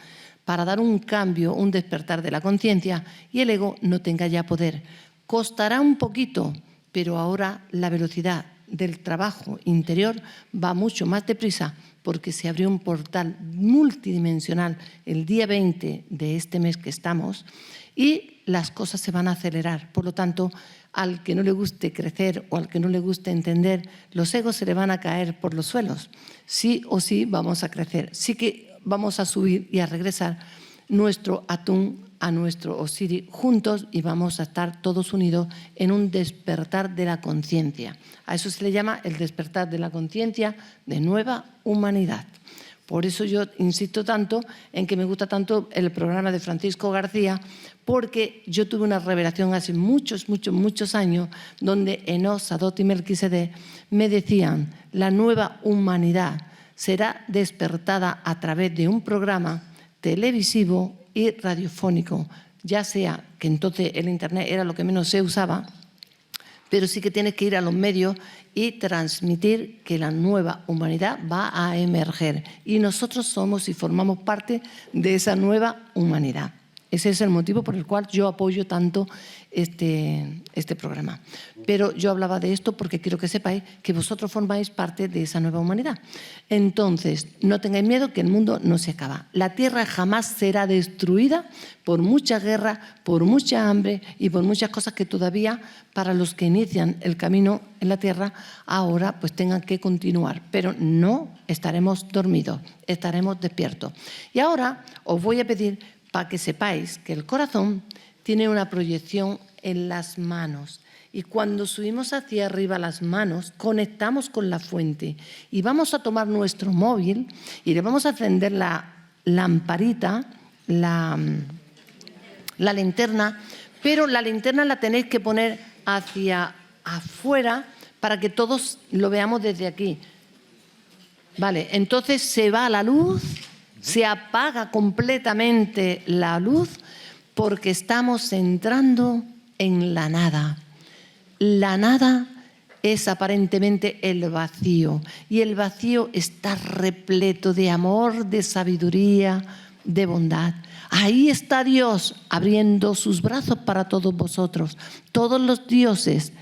para dar un cambio, un despertar de la conciencia, y el ego no tenga ya poder. Costará un poquito, pero ahora la velocidad del trabajo interior va mucho más deprisa, porque se abrió un portal multidimensional el día 20 de este mes que estamos, y las cosas se van a acelerar. Por lo tanto, al que no le guste crecer o al que no le guste entender, los egos se le van a caer por los suelos. Sí o sí vamos a crecer. Sí que vamos a subir y a regresar nuestro Atum a nuestro Osiris juntos, y vamos a estar todos unidos en un despertar de la conciencia. A eso se le llama el despertar de la conciencia de nueva humanidad. Por eso yo insisto tanto en que me gusta tanto el programa de Francisco García, porque yo tuve una revelación hace muchos años donde Enoch, Sadot y Melquisedec me decían: la nueva humanidad será despertada a través de un programa televisivo y radiofónico, ya sea que entonces el internet era lo que menos se usaba, pero sí que tienes que ir a los medios y transmitir que la nueva humanidad va a emerger, y nosotros somos y formamos parte de esa nueva humanidad. Ese es el motivo por el cual yo apoyo tanto este programa. Pero yo hablaba de esto porque quiero que sepáis que vosotros formáis parte de esa nueva humanidad. Entonces, no tengáis miedo, que el mundo no se acaba. La tierra jamás será destruida por mucha guerra, por mucha hambre y por muchas cosas que todavía, para los que inician el camino en la tierra, ahora pues tengan que continuar. Pero no estaremos dormidos, estaremos despiertos. Y ahora os voy a pedir para que sepáis que el corazón tiene una proyección en las manos, y cuando subimos hacia arriba las manos conectamos con la fuente, y vamos a tomar nuestro móvil y le vamos a encender la lamparita, la linterna, pero la linterna la tenéis que poner hacia afuera para que todos lo veamos desde aquí. Vale, entonces se va la luz, se apaga completamente la luz, porque estamos entrando en la nada. La nada es aparentemente el vacío, y el vacío está repleto de amor, de sabiduría, de bondad. Ahí está Dios abriendo sus brazos para todos vosotros. Todos los dioses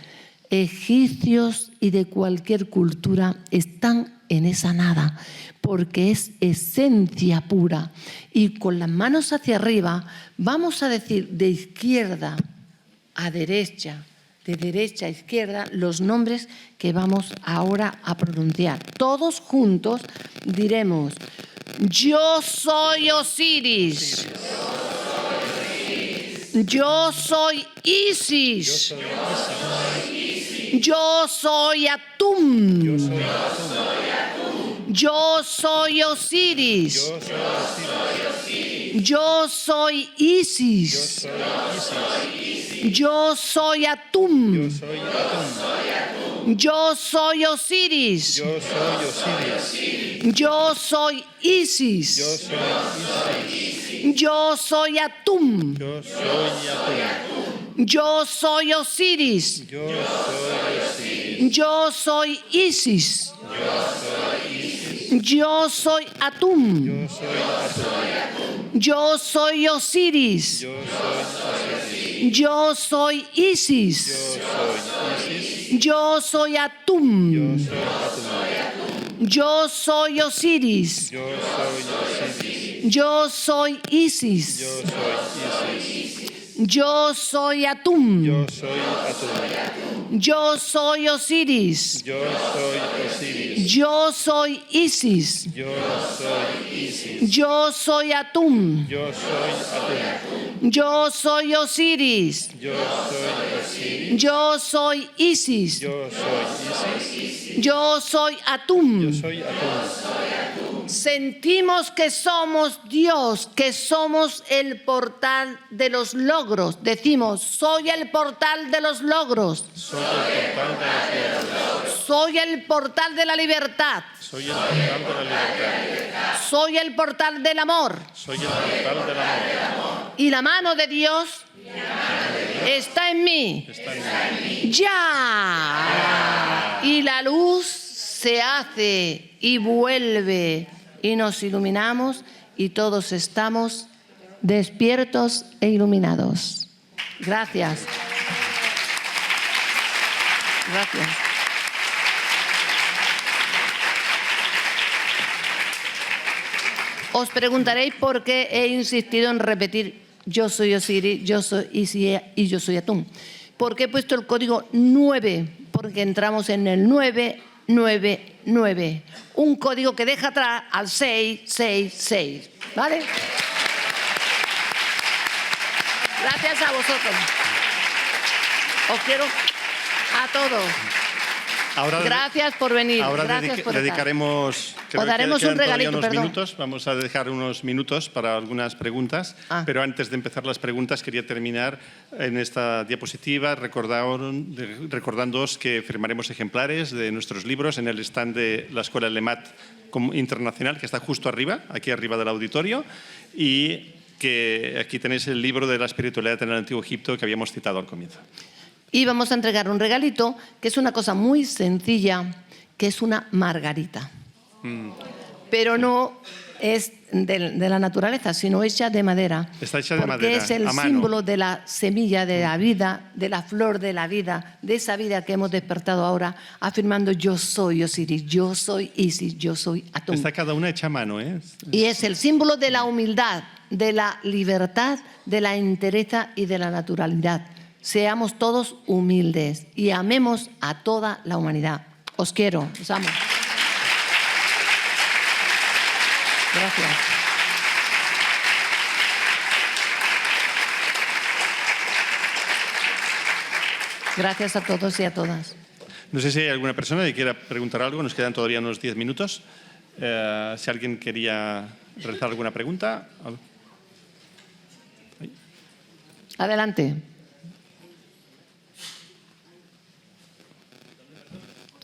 egipcios y de cualquier cultura están en esa nada, porque es esencia pura. Y con las manos hacia arriba vamos a decir de izquierda a derecha, de derecha a izquierda, los nombres que vamos ahora a pronunciar. Todos juntos diremos: yo soy Osiris. Yo soy Isis. Yo soy Atum. Yo soy Osiris. Yo soy Isis. Yo soy Atum. Yo soy Osiris. Yo soy Isis. Yo soy Atum. Yo soy Osiris. Yo soy Isis. Yo soy Atum. Yo soy Osiris. Yo soy Isis. Yo soy Atum. Yo soy Osiris. Yo soy Isis. Yo soy Atum. Yo soy Osiris. Yo soy Isis. Yo soy Atum. Yo soy Osiris. Yo soy Isis. Yo soy Atum. Sentimos que somos Dios, que somos el portal de los logros. Decimos: soy el portal de los logros. Soy el portal de la libertad. Soy el portal de la libertad. Soy el portal del amor. Soy el portal del amor. Y la mano de Dios está en mí. Ya. Y la luz se hace y vuelve y nos iluminamos y todos estamos despiertos e iluminados. Gracias. Gracias. Os preguntaréis por qué he insistido en repetir: yo soy Osiris, yo soy Isis y yo soy Atum. ¿Por qué he puesto el código 9? Porque entramos en el 999, un código que deja atrás al 666, ¿vale? Gracias a vosotros. Os quiero a todos. Gracias por venir. Ahora Gracias por dedicaremos, os daremos un regalito, unos perdón. minutos. Vamos a dejar unos minutos para algunas preguntas. Pero antes de empezar las preguntas, quería terminar en esta diapositiva recordándoos que firmaremos ejemplares de nuestros libros en el stand de la Escuela LEMAT Internacional, que está justo arriba, aquí arriba del auditorio, y que aquí tenéis el libro de la espiritualidad en el Antiguo Egipto que habíamos citado al comienzo. Y vamos a entregar un regalito, que es una cosa muy sencilla, que es una margarita. Pero no es de la naturaleza, sino hecha de madera. Está hecha de madera, porque es el símbolo de la semilla de la vida, de la flor de la vida, de esa vida que hemos despertado ahora, afirmando: yo soy Osiris, yo soy Isis, yo soy Atum. Está cada una hecha a mano, ¿eh? Y es el símbolo de la humildad, de la libertad, de la entereza y de la naturalidad. Seamos todos humildes y amemos a toda la humanidad. Os quiero, os amo. Gracias. Gracias a todos y a todas. No sé si hay alguna persona que quiera preguntar algo. Nos quedan todavía unos 10 minutos. Si alguien quería realizar alguna pregunta. Adelante.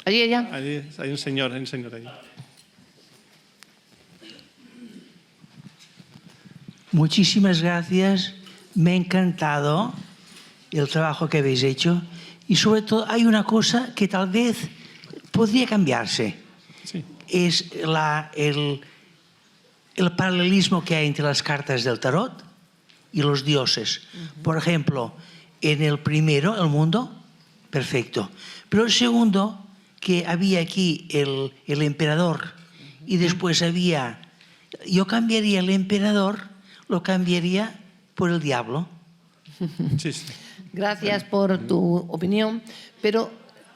Allí ella. Hay un señor ahí. Muchísimas gracias. Me ha encantado el trabajo que habéis hecho y sobre todo hay una cosa que tal vez podría cambiarse. Sí. Es el paralelismo que hay entre las cartas del tarot y los dioses. Por ejemplo, en el primero, el mundo, perfecto. Pero el segundo, que había aquí el emperador y después había... Yo cambiaría el emperador, lo cambiaría por el diablo. Sí, sí. Gracias por tu opinión, pero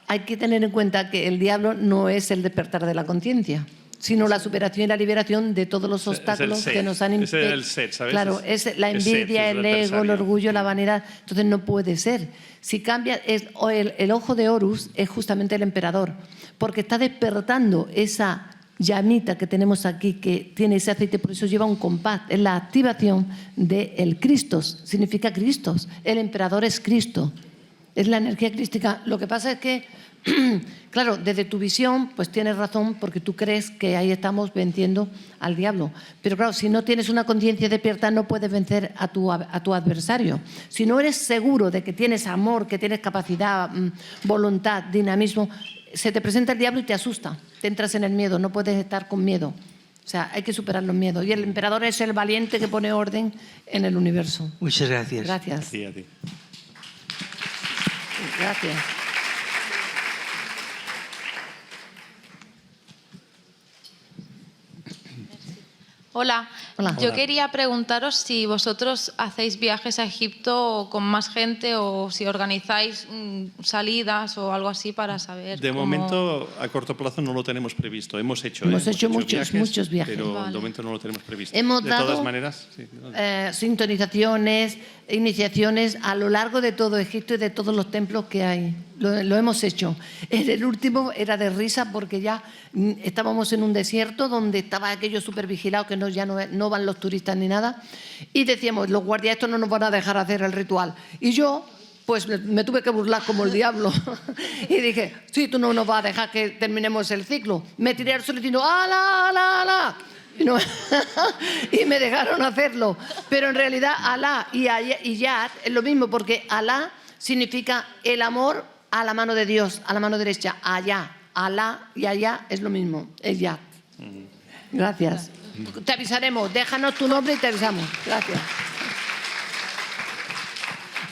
hay que tener en cuenta que el diablo no es el despertar de la conciencia, sino la superación y la liberación de todos los obstáculos set. que nos han Ese es impedido. el set, ¿sabes? Claro, es la el set, envidia, es el el ego, el adversario. orgullo, la vanidad. Entonces no puede ser. Si cambia, el ojo de Horus es justamente el emperador, porque está despertando esa llamita que tenemos aquí, que tiene ese aceite, por eso lleva un compás. Es la activación del Cristos, significa Cristos. El emperador es Cristo, es la energía crística. Lo que pasa es que, claro, desde tu visión, pues tienes razón, porque tú crees que ahí estamos venciendo al diablo. Pero claro, si no tienes una conciencia despierta, no puedes vencer a tu adversario. Si no eres seguro de que tienes amor, que tienes capacidad, voluntad, dinamismo, se te presenta el diablo y te asusta, te entras en el miedo, no puedes estar con miedo. O sea, hay que superar los miedos. Y el emperador es el valiente que pone orden en el universo. Muchas gracias. Gracias. Sí, a ti. Gracias. Hola. Hola. Yo Hola. quería preguntaros si vosotros hacéis viajes a Egipto con más gente o si organizáis salidas o algo así para saber. De cómo- momento, a corto plazo no lo tenemos previsto. Hemos hecho muchos viajes. pero Vale. de momento no lo tenemos previsto. Hemos de dado, todas maneras, sí. sintonizaciones, iniciaciones a lo largo de todo Egipto y de todos los templos que hay. Lo hemos hecho. En el último era de risa porque ya estábamos en un desierto donde estaba aquello súper vigilado, que ya no van los turistas ni nada. Y decíamos, los guardias estos no nos van a dejar hacer el ritual. Y yo, pues me tuve que burlar como el diablo. Y dije, sí, tú no nos vas a dejar que terminemos el ciclo. Me tiré al suelo diciendo, ¡ala, ala, ala! Y, no, y me dejaron hacerlo. Pero en realidad Alá y Yad es lo mismo, porque Alá significa el amor a la mano de Dios, a la mano derecha, allá. Alá y allá es lo mismo, es Yad. Gracias. Te avisaremos, déjanos tu nombre y te avisamos. Gracias.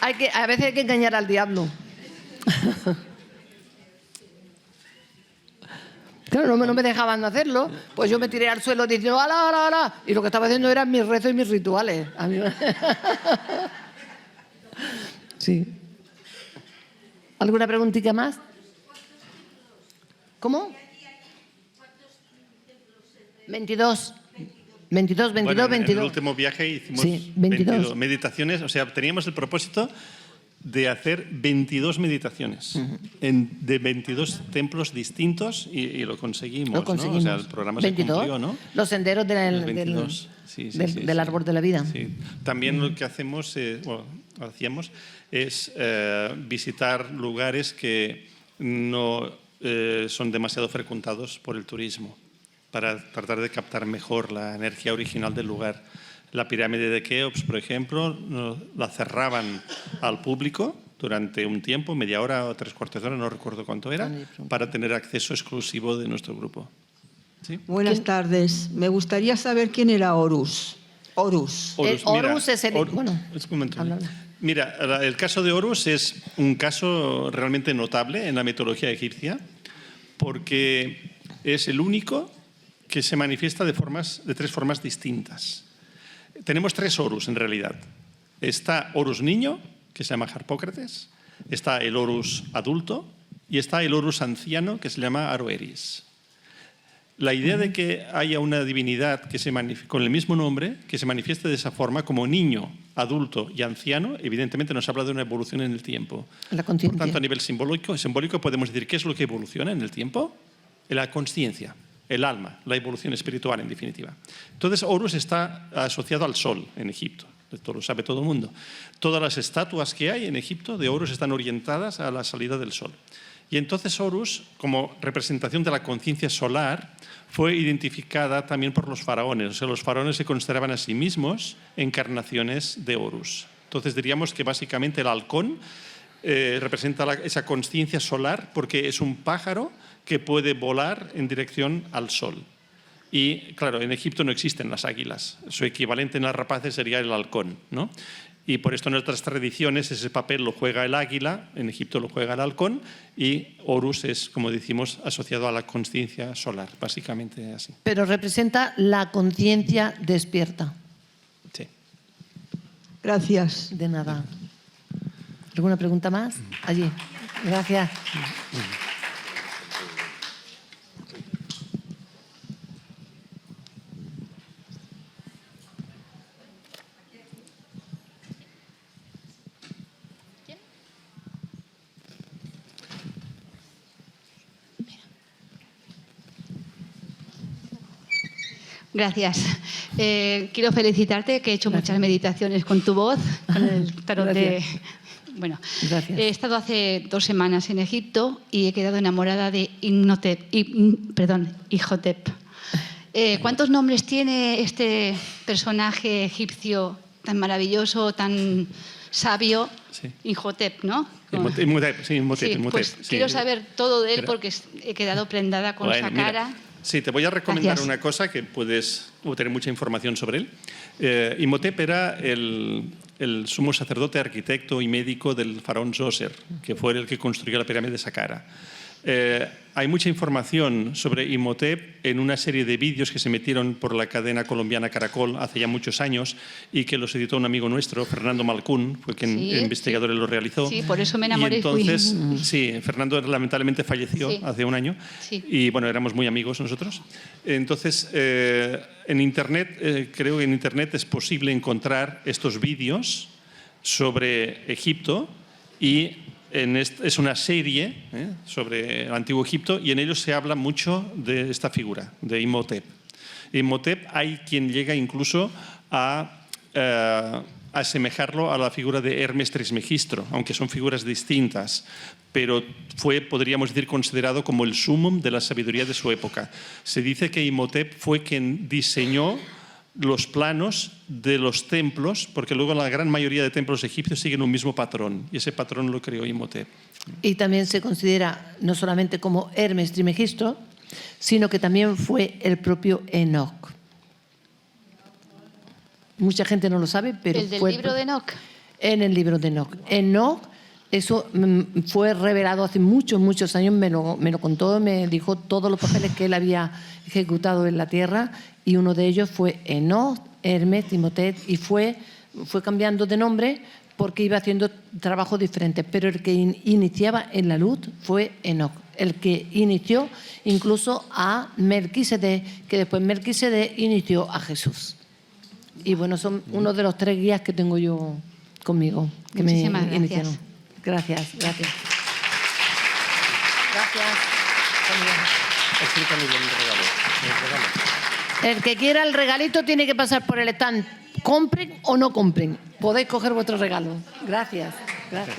A veces hay que engañar al diablo. Claro, no me dejaban hacerlo, pues yo me tiré al suelo diciendo ¡ala, ala, ala! Y lo que estaba haciendo eran mis rezos y mis rituales. A mí... Sí. ¿Alguna preguntita más? ¿Cómo? 22. 22, 22, Bueno, en 22. el último viaje hicimos Sí, 22. meditaciones, o sea, teníamos el propósito de hacer 22 meditaciones de 22 templos distintos y lo conseguimos. Lo conseguimos. ¿No? O sea, el programa 22, se cumplió, ¿no? Los senderos Los 22. Sí, sí, sí, del sí. árbol de la vida. Sí. También lo que hacemos, hacíamos, es visitar lugares que no son demasiado frecuentados por el turismo, para tratar de captar mejor la energía original del lugar. La pirámide de Keops, por ejemplo, la cerraban al público durante un tiempo, media hora o 3/4 de hora, no recuerdo cuánto era, para tener acceso exclusivo de nuestro grupo. ¿Sí? Buenas tardes. Me gustaría saber quién era Horus. Horus. Horus es el... Bueno, es un momento. habla. Mira, el caso de Horus es un caso realmente notable en la mitología egipcia, porque es el único que se manifiesta de 3 formas distintas. Tenemos 3 Horus en realidad. Está Horus niño, que se llama Harpócrates, está el Horus adulto y está el Horus anciano, que se llama Aroeris. La idea de que haya una divinidad que con el mismo nombre, que se manifieste de esa forma como niño, adulto y anciano, evidentemente nos habla de una evolución en el tiempo. La Por conciencia. tanto, a nivel simbólico podemos decir ¿qué es lo que evoluciona en el tiempo? La consciencia, el alma, la evolución espiritual en definitiva. Entonces, Horus está asociado al sol en Egipto. Esto lo sabe todo el mundo. Todas las estatuas que hay en Egipto de Horus están orientadas a la salida del sol. Y entonces Horus, como representación de la conciencia solar, fue identificada también por los faraones. O sea, los faraones se consideraban a sí mismos encarnaciones de Horus. Entonces diríamos que básicamente el halcón representa esa conciencia solar porque es un pájaro que puede volar en dirección al sol. Y claro, en Egipto no existen las águilas. Su equivalente en las rapaces sería el halcón, ¿no? Y por esto en otras tradiciones ese papel lo juega el águila, en Egipto lo juega el halcón, y Horus es, como decimos, asociado a la conciencia solar, básicamente así. Pero representa la conciencia despierta. Sí. Gracias. De nada. ¿Alguna pregunta más? Allí. Gracias. Gracias. Quiero felicitarte, que he hecho muchas meditaciones con tu voz, con el tarot de... Bueno, Gracias. he estado hace 2 semanas en Egipto y he quedado enamorada de Imhotep. ¿Cuántos nombres tiene este personaje egipcio tan maravilloso, tan sabio? Sí. Imhotep, ¿no? Imhotep, sí, Imhotep. Sí, Imhotep, pues sí. quiero saber todo de él Mira. porque he quedado prendada con Bueno, esa mira, cara. sí, te voy a recomendar Gracias. una cosa que puedes obtener mucha información sobre él. Imhotep era el sumo sacerdote, arquitecto y médico del faraón Djoser, que fue el que construyó la pirámide de Saqqara. Hay mucha información sobre Imhotep en una serie de vídeos que se metieron por la cadena colombiana Caracol hace ya muchos años y que los editó un amigo nuestro, Fernando Malcún, fue quien Sí, el investigador sí. lo realizó. Sí, por eso me enamoré y y fui. entonces, sí, Fernando lamentablemente falleció Sí. hace un año Sí. y bueno, éramos muy amigos nosotros. Entonces, en Internet, creo que en Internet es posible encontrar estos vídeos sobre Egipto y es una serie sobre el Antiguo Egipto y en ellos se habla mucho de esta figura, de Imhotep. Imhotep hay quien llega incluso a asemejarlo a la figura de Hermes Trismegistro, aunque son figuras distintas, pero fue, podríamos decir, considerado como el sumum de la sabiduría de su época. Se dice que Imhotep fue quien diseñó los planos de los templos, porque luego la gran mayoría de templos egipcios siguen un mismo patrón, y ese patrón lo creó Imhotep. Y también se considera no solamente como Hermes Trismegisto, sino que también fue el propio Enoc. Mucha gente no lo sabe, pero ¿El del fue libro de Enoc? En el libro de Enoc. Enoc, eso fue revelado hace muchos, muchos años, me lo contó, me dijo todos los papeles que él había ejecutado en la tierra, y uno de ellos fue Enoc, Hermes, Imhotep, y fue cambiando de nombre porque iba haciendo trabajos diferentes, pero el que iniciaba en la luz fue Enoc, el que inició incluso a Melquisedec, que después Melquisedec inició a Jesús. Y bueno, son uno de los 3 guías que tengo yo conmigo, que Muchísimas me gracias. iniciaron. Gracias, gracias. Gracias. Explícame bien el regalo. El que quiera el regalito tiene que pasar por el stand. Compren o no compren. Podéis coger vuestro regalo. Gracias. Gracias.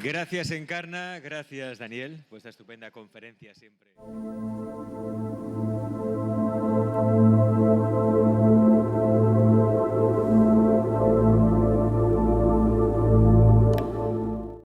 Gracias, Encarna. Gracias, Daniel, por esta estupenda conferencia siempre.